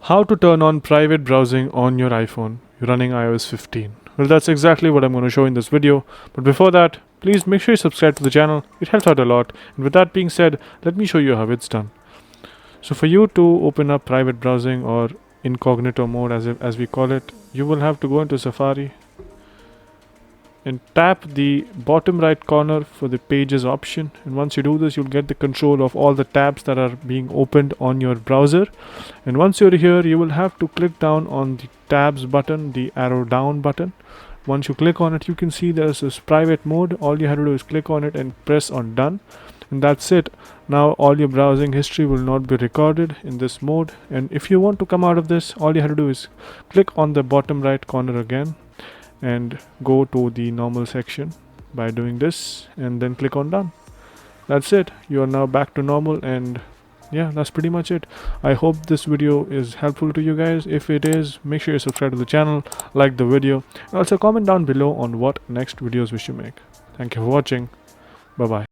How to turn on private browsing on your iPhone running iOS 15. Well, that's exactly what I'm going to show in this video. But before that, please make sure you subscribe to the channel. It helps out a lot. And with that being said, let me show you how it's done. So for you to open up private browsing or incognito mode as we call it, you will have to go into Safari and tap the bottom right corner for the pages option, and once you do this you'll get the control of all the tabs that are being opened on your browser. And once you're here, you will have to click down on the tabs button, the arrow down button. Once you click on it, you can see there's this private mode. All you have to do is click on it and press on done, and that's it. Now all your browsing history will not be recorded in this mode, and if you want to come out of this, all you have to do is click on the bottom right corner again and go to the normal section by doing this, and then click on done. That's it. You are now back to normal, and yeah, that's pretty much it. I hope this video is helpful to you guys. If it is, make sure you subscribe to the channel, like the video, and also comment down below on what next videos we should make. Thank you for watching. Bye bye.